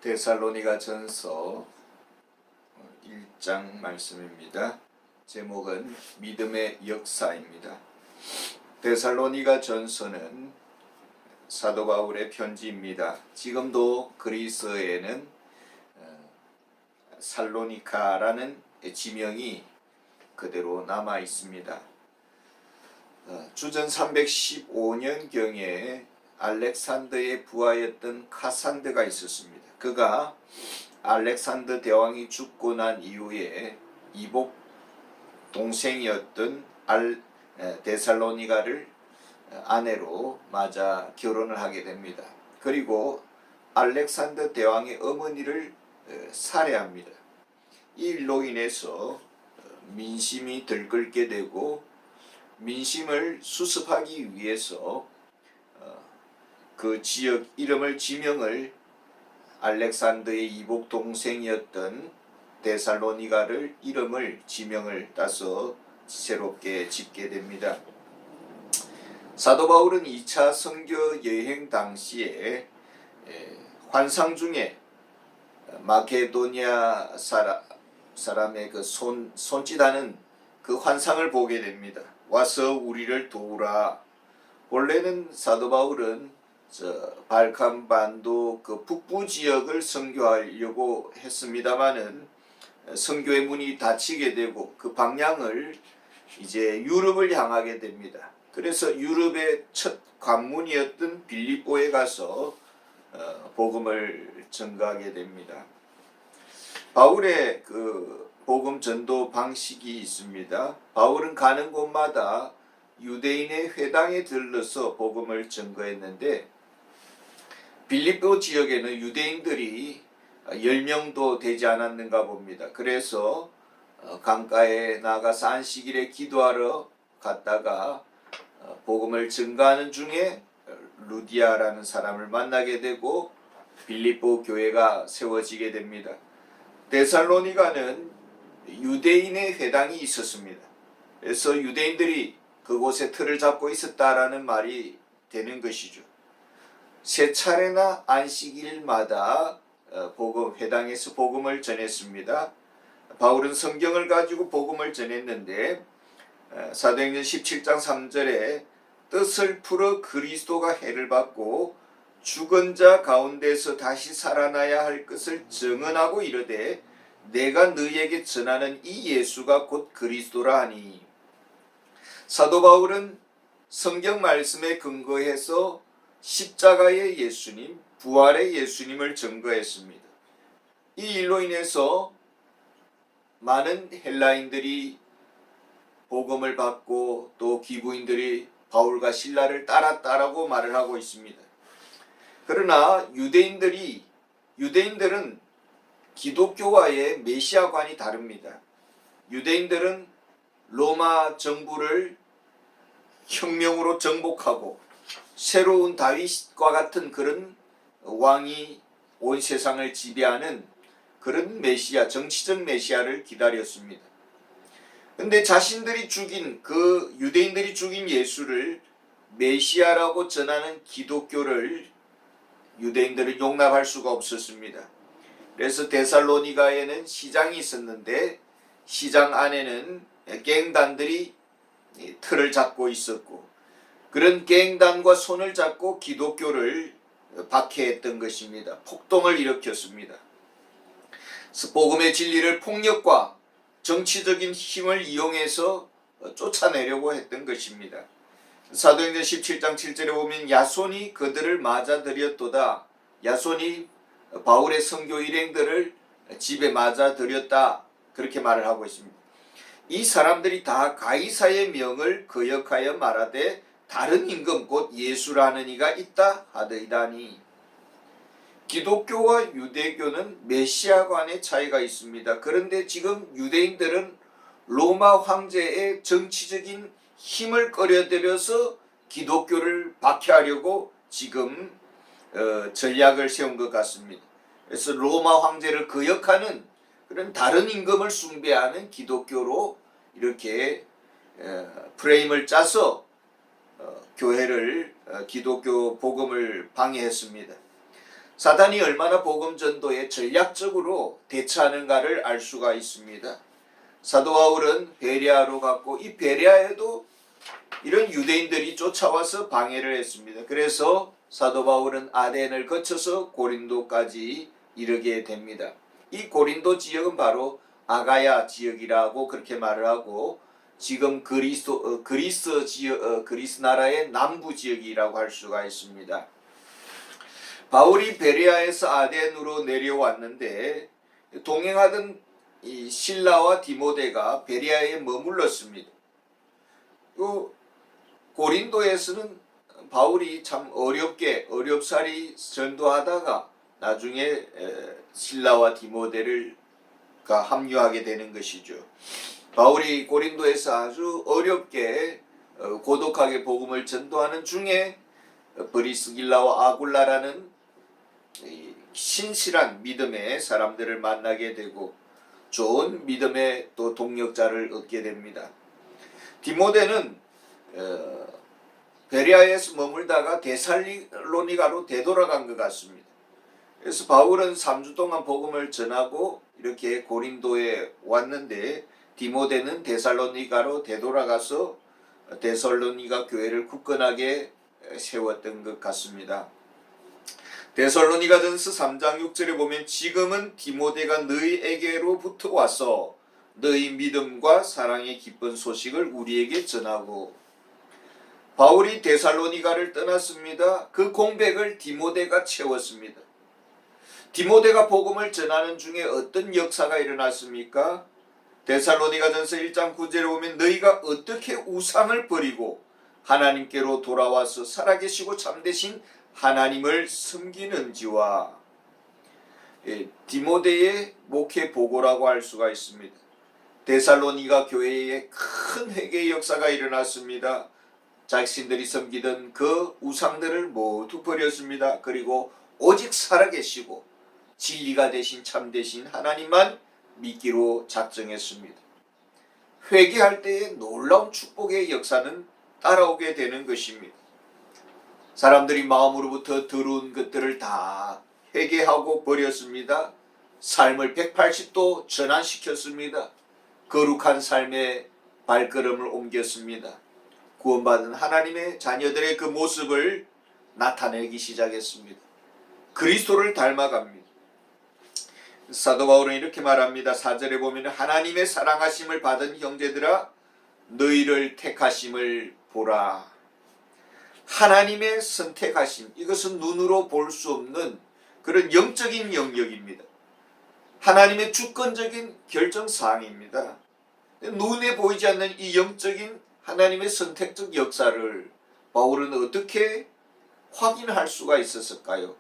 데살로니가 전서 1장 말씀입니다. 제목은 믿음의 역사입니다. 데살로니가 전서는 사도 바울의 편지입니다. 지금도 그리스에는 살로니카라는 지명이 그대로 남아 있습니다. 주전 315년경에 알렉산더의 부하였던 카산드가 있었습니다. 그가 알렉산더 대왕이 죽고 난 이후에 이복 동생이었던 데살로니가를 아내로 맞아 결혼을 하게 됩니다. 그리고 알렉산더 대왕의 어머니를 살해합니다. 이 일로 인해서 민심이 들끓게 되고 민심을 수습하기 위해서 그 지역 이름을 지명을 알렉산더의 이복 동생이었던 데살로니가를 이름을 지명을 따서 새롭게 짓게 됩니다. 사도 바울은 2차 선교 여행 당시에 환상 중에 마케도니아 사람의 그 손짓하는 그 환상을 보게 됩니다. 와서 우리를 도우라. 원래는 사도 바울은 발칸반도 그 북부 지역을 선교하려고 했습니다마는 선교의 문이 닫히게 되고 그 방향을 이제 유럽을 향하게 됩니다. 그래서 유럽의 첫 관문이었던 빌립보에 가서 복음을 전가하게 됩니다. 바울의 그 복음 전도 방식이 있습니다. 바울은 가는 곳마다 유대인의 회당에 들러서 복음을 전거했는데 빌립보 지역에는 유대인들이 10명도 되지 않았는가 봅니다. 그래서 강가에 나가서 안식일에 기도하러 갔다가 복음을 전가하는 중에 루디아라는 사람을 만나게 되고 빌립보 교회가 세워지게 됩니다. 데살로니가는 유대인의 회당이 있었습니다. 그래서 유대인들이 그곳에 틀을 잡고 있었다라는 말이 되는 것이죠. 세 차례나 안식일마다 회당에서 복음을 전했습니다. 바울은 성경을 가지고 복음을 전했는데 사도행전 17장 3절에 뜻을 풀어 그리스도가 해를 받고 죽은 자 가운데서 다시 살아나야 할 것을 증언하고 이르되 내가 너희에게 전하는 이 예수가 곧 그리스도라 하니. 사도 바울은 성경 말씀에 근거해서 십자가의 예수님, 부활의 예수님을 증거했습니다. 이 일로 인해서 많은 헬라인들이 복음을 받고 또 기부인들이 바울과 실라를 따랐다라고 말을 하고 있습니다. 그러나 유대인들은 기독교와의 메시아관이 다릅니다. 유대인들은 로마 정부를 혁명으로 정복하고 새로운 다윗과 같은 그런 왕이 온 세상을 지배하는 그런 메시아, 정치적 메시아를 기다렸습니다. 근데 자신들이 죽인 유대인들이 죽인 예수를 메시아라고 전하는 기독교를 유대인들은 용납할 수가 없었습니다. 그래서 데살로니가에는 시장이 있었는데 시장 안에는 갱단들이 틀을 잡고 있었고 그런 갱단과 손을 잡고 기독교를 박해했던 것입니다. 폭동을 일으켰습니다. 복음의 진리를 폭력과 정치적인 힘을 이용해서 쫓아내려고 했던 것입니다. 사도행전 17장 7절에 보면 야손이 그들을 맞아들였도다. 야손이 바울의 선교 일행들을 집에 맞아들였다. 그렇게 말을 하고 있습니다. 이 사람들이 다 가이사의 명을 거역하여 말하되 다른 임금 곧 예수라는 이가 있다 하더이다니. 기독교와 유대교는 메시아관의 차이가 있습니다. 그런데 지금 유대인들은 로마 황제의 정치적인 힘을 끌어들여서 기독교를 박해하려고 지금 전략을 세운 것 같습니다. 그래서 로마 황제를 거역하는 그런 다른 임금을 숭배하는 기독교로 이렇게 프레임을 짜서 교회를 기독교 복음을 방해했습니다. 사단이 얼마나 복음 전도에 전략적으로 대처하는가를 알 수가 있습니다. 사도 바울은 베레아로 갔고 이 베레아에도 이런 유대인들이 쫓아와서 방해를 했습니다. 그래서 사도 바울은 아덴을 거쳐서 고린도까지 이르게 됩니다. 이 고린도 지역은 바로 아가야 지역이라고 그렇게 말을 하고 지금 그리스 지역, 그리스 나라의 남부 지역이라고 할 수가 있습니다. 바울이 베레아에서 아덴으로 내려왔는데 동행하던 이 실라와 디모데가 베레아에 머물렀습니다. 고린도에서는 바울이 참 어렵사리 전도하다가 나중에 실라와 디모데가 합류하게 되는 것이죠. 바울이 고린도에서 아주 어렵게 고독하게 복음을 전도하는 중에 브리스길라와 아굴라라는 신실한 믿음의 사람들을 만나게 되고 좋은 믿음의 또 동력자를 얻게 됩니다. 디모데는 베레아에서 머물다가 데살로니가로 되돌아간 것 같습니다. 그래서 바울은 3주 동안 복음을 전하고 이렇게 고린도에 왔는데 디모데는 데살로니가로 되돌아가서 데살로니가 교회를 굳건하게 세웠던 것 같습니다. 데살로니가전서 3장 6절에 보면 지금은 디모데가 너희에게로부터 와서 너희 믿음과 사랑의 기쁜 소식을 우리에게 전하고 바울이 데살로니가를 떠났습니다. 그 공백을 디모데가 채웠습니다. 디모데가 복음을 전하는 중에 어떤 역사가 일어났습니까? 데살로니가전서 1장 9절에 보면 너희가 어떻게 우상을 버리고 하나님께로 돌아와서 살아계시고 참되신 하나님을 섬기는지와 디모데의 목회 보고라고 할 수가 있습니다. 데살로니가 교회에 큰 회개의 역사가 일어났습니다. 자신들이 섬기던 그 우상들을 모두 버렸습니다. 그리고 오직 살아계시고 진리가 되신 참되신 하나님만 믿기로 작정했습니다. 회개할 때의 놀라운 축복의 역사는 따라오게 되는 것입니다. 사람들이 마음으로부터 더러운 것들을 다 회개하고 버렸습니다. 삶을 180도 전환시켰습니다. 거룩한 삶의 발걸음을 옮겼습니다. 구원받은 하나님의 자녀들의 그 모습을 나타내기 시작했습니다. 그리스도를 닮아갑니다. 사도 바울은 이렇게 말합니다. 4절에 보면 하나님의 사랑하심을 받은 형제들아 너희를 택하심을 보라. 하나님의 선택하심, 이것은 눈으로 볼 수 없는 그런 영적인 영역입니다. 하나님의 주권적인 결정사항입니다. 눈에 보이지 않는 이 영적인 하나님의 선택적 역사를 바울은 어떻게 확인할 수가 있었을까요?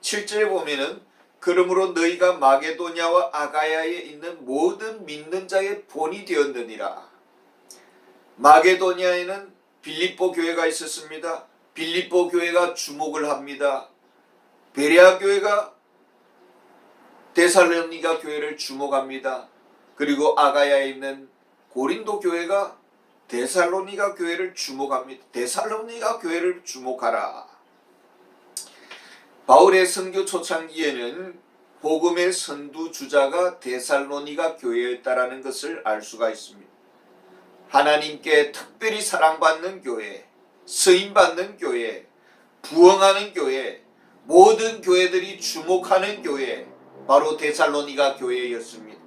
7절에 보면은 그러므로 너희가 마게도냐와 아가야에 있는 모든 믿는 자의 본이 되었느니라. 마게도냐에는 빌립보 교회가 있었습니다. 빌립보 교회가 주목을 합니다. 베레아 교회가 데살로니가 교회를 주목합니다. 그리고 아가야에 있는 고린도 교회가 데살로니가 교회를 주목합니다. 데살로니가 교회를 주목하라. 바울의 선교 초창기에는 복음의 선두주자가 데살로니가 교회였다라는 것을 알 수가 있습니다. 하나님께 특별히 사랑받는 교회, 쓰임받는 교회, 부흥하는 교회, 모든 교회들이 주목하는 교회, 바로 데살로니가 교회였습니다.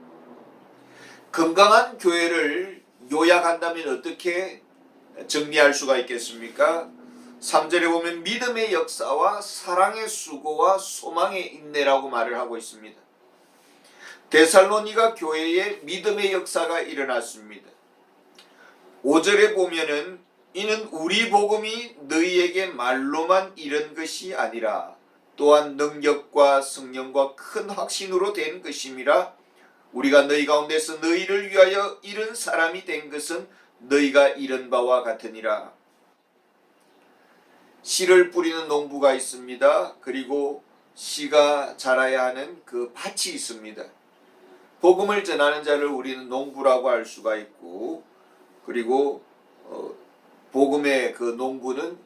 건강한 교회를 요약한다면 어떻게 정리할 수가 있겠습니까? 3절에 보면 믿음의 역사와 사랑의 수고와 소망의 인내라고 말을 하고 있습니다. 데살로니가 교회에 믿음의 역사가 일어났습니다. 5절에 보면은 이는 우리 복음이 너희에게 말로만 이른 것이 아니라 또한 능력과 성령과 큰 확신으로 된 것임이라. 우리가 너희 가운데서 너희를 위하여 이른 사람이 된 것은 너희가 이른 바와 같으니라. 씨를 뿌리는 농부가 있습니다. 그리고 씨가 자라야 하는 그 밭이 있습니다. 복음을 전하는 자를 우리는 농부라고 할 수가 있고, 그리고 복음의 그 농부는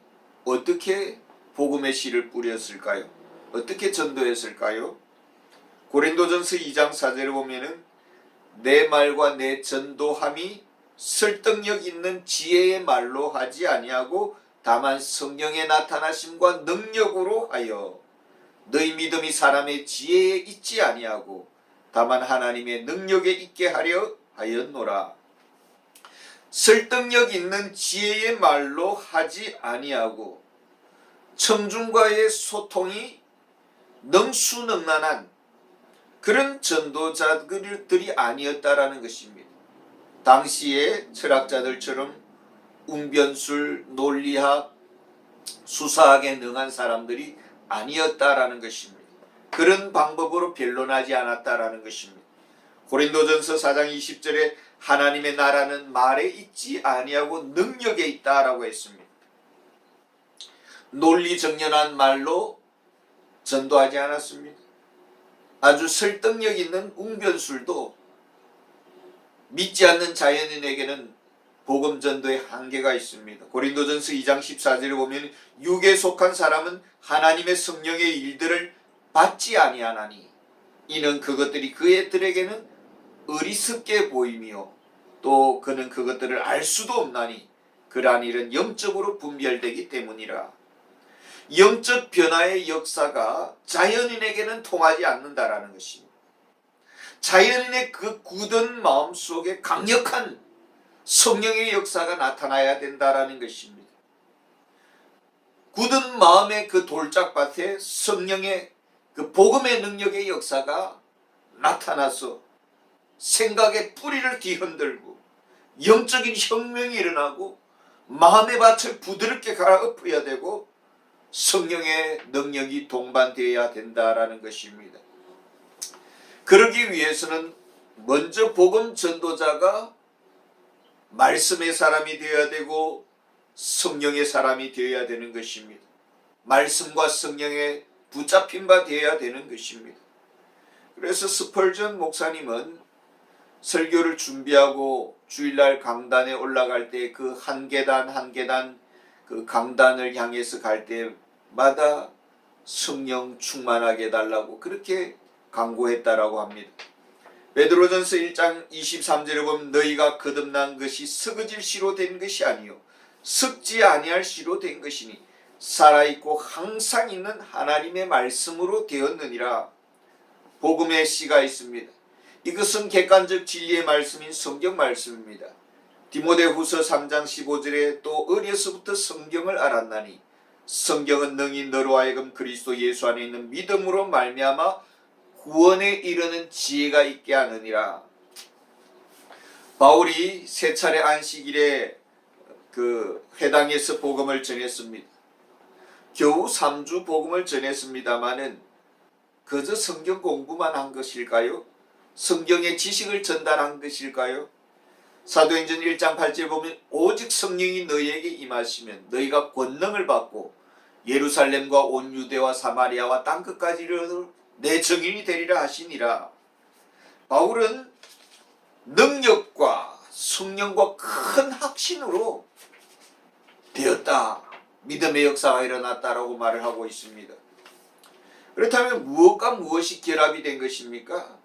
어떻게 복음의 씨를 뿌렸을까요? 어떻게 전도했을까요? 고린도전서 2장 4절에 보면은 내 말과 내 전도함이 설득력 있는 지혜의 말로 하지 아니하고 다만 성령의 나타나심과 능력으로 하여 너희 믿음이 사람의 지혜에 있지 아니하고 다만 하나님의 능력에 있게 하려 하였노라. 설득력 있는 지혜의 말로 하지 아니하고 청중과의 소통이 능수능란한 그런 전도자들이 아니었다라는 것입니다. 당시의 철학자들처럼 웅변술, 논리학, 수사학에 능한 사람들이 아니었다라는 것입니다. 그런 방법으로 변론하지 않았다라는 것입니다. 고린도전서 4장 20절에 하나님의 나라는 말에 있지 아니하고 능력에 있다라고 했습니다. 논리정연한 말로 전도하지 않았습니다. 아주 설득력 있는 웅변술도 믿지 않는 자연인에게는 복음 전도의 한계가 있습니다. 고린도전서 2장 14절에 보면 육에 속한 사람은 하나님의 성령의 일들을 받지 아니하나니 이는 그것들이 그들에게는 어리석게 보이며 또 그는 그것들을 알 수도 없나니 그러한 일은 영적으로 분별되기 때문이라. 영적 변화의 역사가 자연인에게는 통하지 않는다라는 것입니다. 자연인의 그 굳은 마음속에 강력한 성령의 역사가 나타나야 된다라는 것입니다. 굳은 마음의 그 돌짝밭에 성령의 그 복음의 능력의 역사가 나타나서 생각의 뿌리를 뒤흔들고 영적인 혁명이 일어나고 마음의 밭을 부드럽게 갈아엎어야 되고 성령의 능력이 동반되어야 된다라는 것입니다. 그러기 위해서는 먼저 복음 전도자가 말씀의 사람이 되어야 되고 성령의 사람이 되어야 되는 것입니다. 말씀과 성령에 붙잡힌 바 되어야 되는 것입니다. 그래서 스펄전 목사님은 설교를 준비하고 주일날 강단에 올라갈 때 그 한 계단 한 계단 그 강단을 향해서 갈 때마다 성령 충만하게 해달라고 그렇게 강구했다라고 합니다. 베드로전서 1장 23절에 보면 너희가 거듭난 것이 썩어질 씨로 된 것이 아니요 썩지 아니할 씨로 된 것이니 살아있고 항상 있는 하나님의 말씀으로 되었느니라. 복음의 씨가 있습니다. 이것은 객관적 진리의 말씀인 성경 말씀입니다. 디모데후서 3장 15절에 또 어려서부터 성경을 알았나니 성경은 능히 너로 하여금 그리스도 예수 안에 있는 믿음으로 말미암아 구원에 이르는 지혜가 있게 하느니라. 바울이 세 차례 안식일에 그 회당에서 복음을 전했습니다. 겨우 3주 복음을 전했습니다마는 그저 성경 공부만 한 것일까요? 성경의 지식을 전달한 것일까요? 사도행전 1장 8절에 보면 오직 성령이 너희에게 임하시면 너희가 권능을 받고 예루살렘과 온 유대와 사마리아와 땅끝까지 이르러 내 증인이 되리라 하시니라. 바울은 능력과 성령과 큰 확신으로 되었다. 믿음의 역사가 일어났다라고 말을 하고 있습니다. 그렇다면 무엇과 무엇이 결합이 된 것입니까?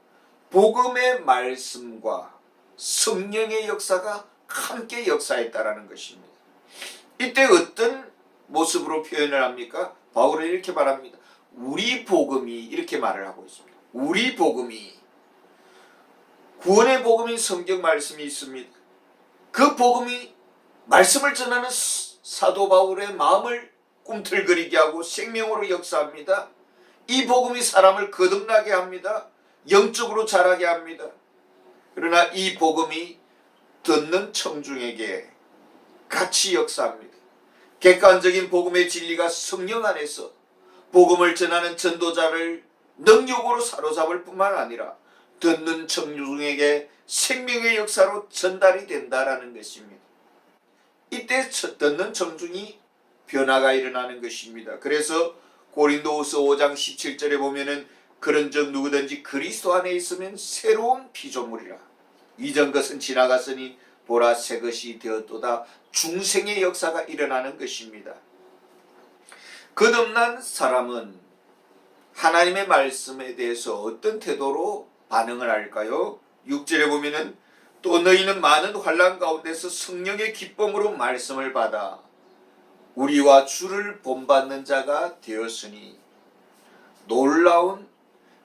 복음의 말씀과 성령의 역사가 함께 역사했다라는 것입니다. 이때 어떤 모습으로 표현을 합니까? 바울은 이렇게 말합니다. 우리 복음이 이렇게 말을 하고 있습니다. 우리 복음이 구원의 복음인 성경 말씀이 있습니다. 그 복음이 말씀을 전하는 사도 바울의 마음을 꿈틀거리게 하고 생명으로 역사합니다. 이 복음이 사람을 거듭나게 합니다. 영적으로 자라게 합니다. 그러나 이 복음이 듣는 청중에게 같이 역사합니다. 객관적인 복음의 진리가 성령 안에서 복음을 전하는 전도자를 능력으로 사로잡을 뿐만 아니라 듣는 청중에게 생명의 역사로 전달이 된다라는 것입니다. 이때 듣는 청중이 변화가 일어나는 것입니다. 그래서 고린도후서 5장 17절에 보면은 그런즉 누구든지 그리스도 안에 있으면 새로운 피조물이라. 이전 것은 지나갔으니 보라 새 것이 되었도다. 중생의 역사가 일어나는 것입니다. 거듭난 사람은 하나님의 말씀에 대해서 어떤 태도로 반응을 할까요? 6절에 보면은 또 너희는 많은 환난 가운데서 성령의 기쁨으로 말씀을 받아 우리와 주를 본받는 자가 되었으니, 놀라운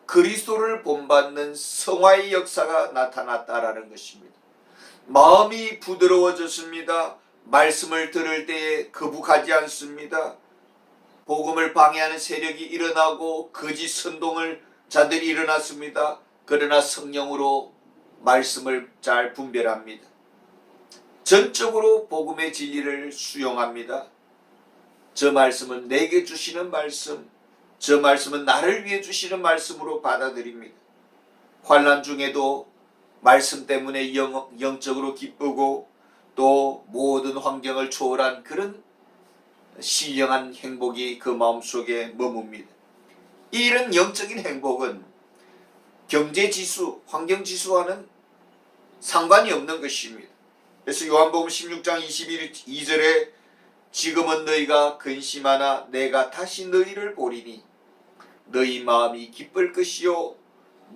그리스도를 본받는 성화의 역사가 나타났다라는 것입니다. 마음이 부드러워졌습니다. 말씀을 들을 때에 거북하지 않습니다. 복음을 방해하는 세력이 일어나고 거짓 선동을 자들이 일어났습니다. 그러나 성령으로 말씀을 잘 분별합니다. 전적으로 복음의 진리를 수용합니다. 저 말씀은 내게 주시는 말씀, 저 말씀은 나를 위해 주시는 말씀으로 받아들입니다. 환난 중에도 말씀 때문에 영적으로 기쁘고 또 모든 환경을 초월한 그런 신령한 행복이 그 마음속에 머뭅니다. 이런 영적인 행복은 경제지수, 환경지수와는 상관이 없는 것입니다. 그래서 요한복음 16장 22절에 지금은 너희가 근심하나 내가 다시 너희를 보리니 너희 마음이 기쁠 것이요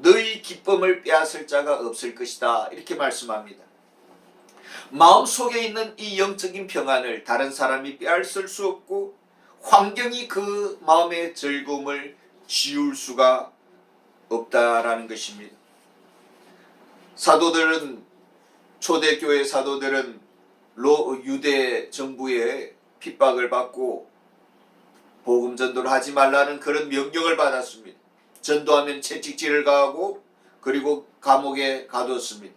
너희 기쁨을 빼앗을 자가 없을 것이다, 이렇게 말씀합니다. 마음속에 있는 이 영적인 평안을 다른 사람이 빼앗을 수 없고 환경이 그 마음의 즐거움을 지울 수가 없다라는 것입니다. 사도들은, 초대교회 사도들은 유대 정부의 핍박을 받고 복음 전도를 하지 말라는 그런 명령을 받았습니다. 전도하면 채찍질을 가하고 그리고 감옥에 가두었습니다.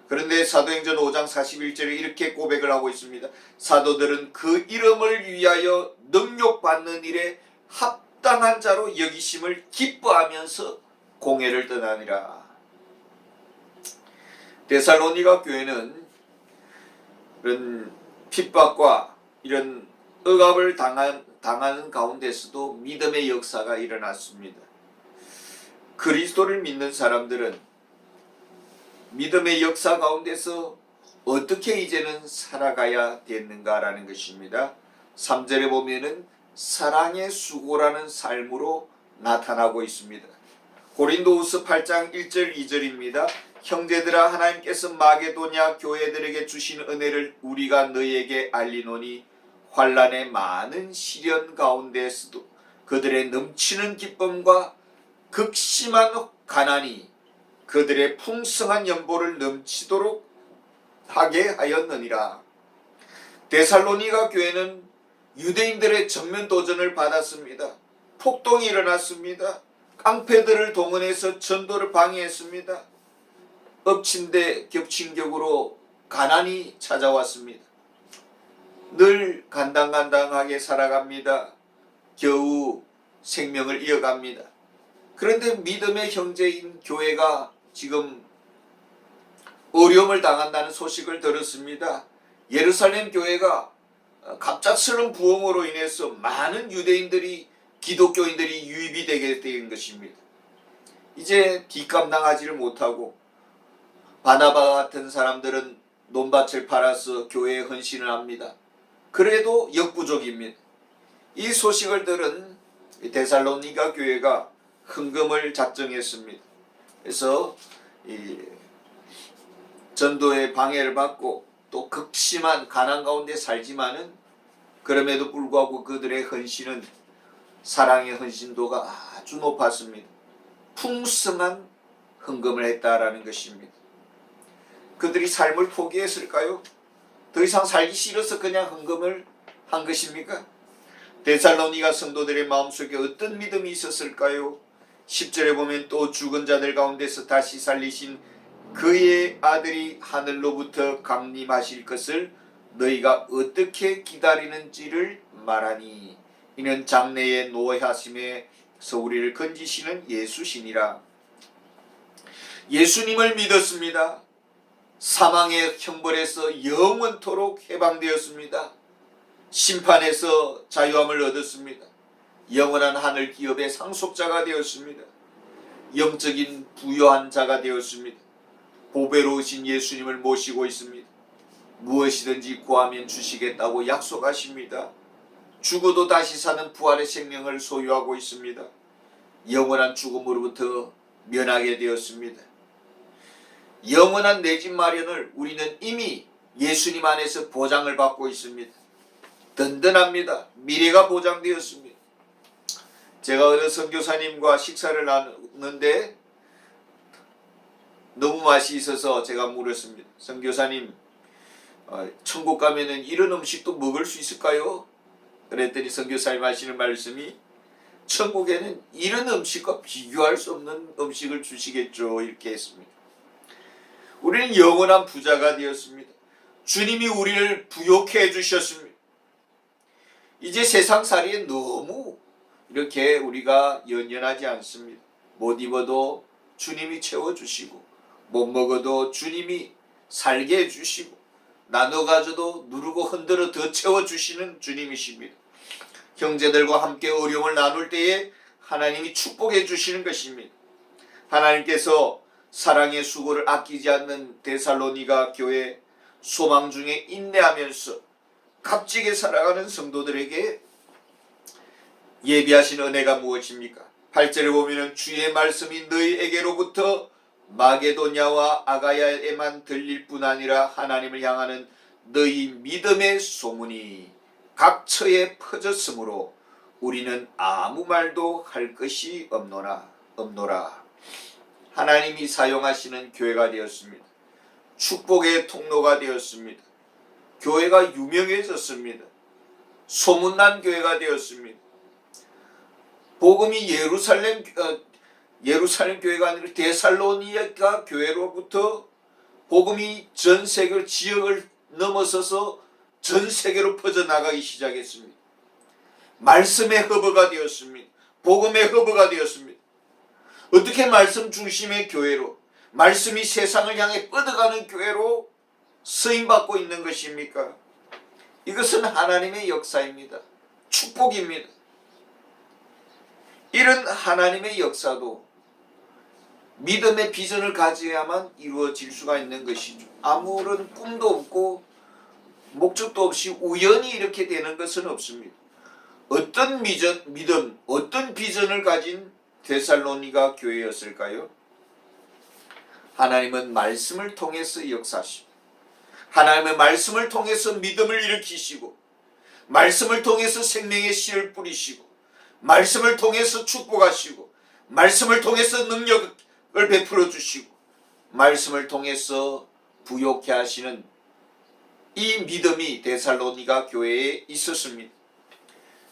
그런데 사도행전 5장 41절에 이렇게 고백을 하고 있습니다. 사도들은 그 이름을 위하여 능욕받는 일에 합당한 자로 여기심을 기뻐하면서 공회를 떠나니라. 데살로니가 교회는 이런 핍박과 이런 억압을 당하는 가운데서도 믿음의 역사가 일어났습니다. 그리스도를 믿는 사람들은 믿음의 역사 가운데서 어떻게 이제는 살아가야 되는가라는 것입니다. 3절에 보면은 사랑의 수고라는 삶으로 나타나고 있습니다. 고린도후서 8장 1절 2절입니다. 형제들아, 하나님께서 마게도냐 교회들에게 주신 은혜를 우리가 너희에게 알리노니 환난의 많은 시련 가운데에서도 그들의 넘치는 기쁨과 극심한 가난이 그들의 풍성한 연보를 넘치도록 하게 하였느니라. 데살로니가 교회는 유대인들의 정면 도전을 받았습니다. 폭동이 일어났습니다. 깡패들을 동원해서 전도를 방해했습니다. 엎친 데 겹친 격으로 가난이 찾아왔습니다. 늘 간당간당하게 살아갑니다. 겨우 생명을 이어갑니다. 그런데 믿음의 형제인 교회가 지금 어려움을 당한다는 소식을 들었습니다. 예루살렘 교회가 갑작스러운 부흥으로 인해서 많은 유대인들이, 기독교인들이 유입이 되게 된 것입니다. 이제 뒷감당하지를 못하고 바나바 같은 사람들은 논밭을 팔아서 교회에 헌신을 합니다. 그래도 역부족입니다. 이 소식을 들은 데살로니가 교회가 헌금을 작정했습니다. 그래서 이 전도의 방해를 받고 또 극심한 가난 가운데 살지만은 그럼에도 불구하고 그들의 헌신은, 사랑의 헌신도가 아주 높았습니다. 풍성한 헌금을 했다라는 것입니다. 그들이 삶을 포기했을까요? 더 이상 살기 싫어서 그냥 헌금을 한 것입니까? 데살로니가 성도들의 마음속에 어떤 믿음이 있었을까요? 10절에 보면 또 죽은 자들 가운데서 다시 살리신 그의 아들이 하늘로부터 강림하실 것을 너희가 어떻게 기다리는지를 말하니 이는 장래의 노하심에서 우리를 건지시는 예수시니라. 예수님을 믿었습니다. 사망의 형벌에서 영원토록 해방되었습니다. 심판에서 자유함을 얻었습니다. 영원한 하늘 기업의 상속자가 되었습니다. 영적인 부유한 자가 되었습니다. 보배로우신 예수님을 모시고 있습니다. 무엇이든지 구하면 주시겠다고 약속하십니다. 죽어도 다시 사는 부활의 생명을 소유하고 있습니다. 영원한 죽음으로부터 면하게 되었습니다. 영원한 내 집 마련을 우리는 이미 예수님 안에서 보장을 받고 있습니다. 든든합니다. 미래가 보장되었습니다. 제가 어느 선교사님과 식사를 나누는데 너무 맛이 있어서 제가 물었습니다. 선교사님, 천국 가면은 이런 음식도 먹을 수 있을까요? 그랬더니 선교사님 하시는 말씀이 천국에는 이런 음식과 비교할 수 없는 음식을 주시겠죠, 이렇게 했습니다. 우리는 영원한 부자가 되었습니다. 주님이 우리를 부욕해 해주셨습니다. 이제 세상살이에 너무 이렇게 우리가 연연하지 않습니다. 못 입어도 주님이 채워주시고, 못 먹어도 주님이 살게 해주시고, 나눠 가져도 누르고 흔들어 더 채워주시는 주님이십니다. 형제들과 함께 어려움을 나눌 때에 하나님이 축복해 주시는 것입니다. 하나님께서 사랑의 수고를 아끼지 않는 데살로니가 교회 소망 중에 인내하면서 값지게 살아가는 성도들에게 예비하신 은혜가 무엇입니까? 8절에 보면 주의 말씀이 너희에게로부터 마게도냐와 아가야에만 들릴 뿐 아니라 하나님을 향하는 너희 믿음의 소문이 각 처에 퍼졌으므로 우리는 아무 말도 할 것이 없노라. 하나님이 사용하시는 교회가 되었습니다. 축복의 통로가 되었습니다. 교회가 유명해졌습니다. 소문난 교회가 되었습니다. 복음이 예루살렘 교회가 아니라 데살로니가 교회로부터 복음이 전 세계 지역을 넘어서서 전 세계로 퍼져나가기 시작했습니다. 말씀의 허브가 되었습니다. 복음의 허브가 되었습니다. 어떻게 말씀 중심의 교회로, 말씀이 세상을 향해 뻗어가는 교회로 쓰임받고 있는 것입니까? 이것은 하나님의 역사입니다. 축복입니다. 이런 하나님의 역사도 믿음의 비전을 가져야만 이루어질 수가 있는 것이죠. 아무런 꿈도 없고 목적도 없이 우연히 이렇게 되는 것은 없습니다. 어떤 믿음, 어떤 비전을 가진 데살로니가 교회였을까요? 하나님은 말씀을 통해서 역사하시고, 하나님의 말씀을 통해서 믿음을 일으키시고, 말씀을 통해서 생명의 씨를 뿌리시고, 말씀을 통해서 축복하시고, 말씀을 통해서 능력을 베풀어 주시고, 말씀을 통해서 부욕케 하시는 이 믿음이 데살로니가 교회에 있었습니다.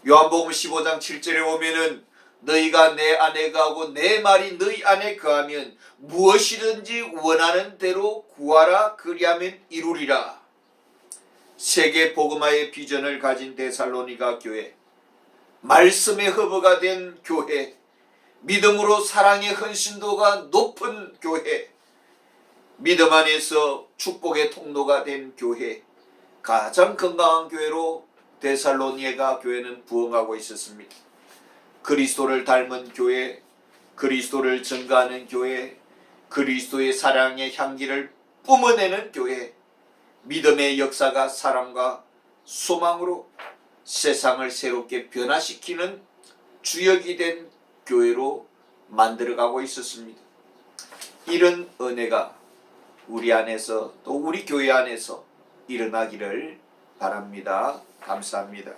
요한복음 15장 7절에 보면은 너희가 내 안에 거하고 내 말이 너희 안에 거하면 무엇이든지 원하는 대로 구하라 그리하면 이루리라. 세계 복음화의 비전을 가진 데살로니가 교회, 말씀의 허브가 된 교회, 믿음으로 사랑의 헌신도가 높은 교회, 믿음 안에서 축복의 통로가 된 교회, 가장 건강한 교회로 데살로니가 교회는 부흥하고 있었습니다. 그리스도를 닮은 교회, 그리스도를 증거하는 교회, 그리스도의 사랑의 향기를 뿜어내는 교회, 믿음의 역사가 사랑과 소망으로 세상을 새롭게 변화시키는 주역이 된 교회로 만들어가고 있었습니다. 이런 은혜가 우리 안에서 또 우리 교회 안에서 일어나기를 바랍니다. 감사합니다.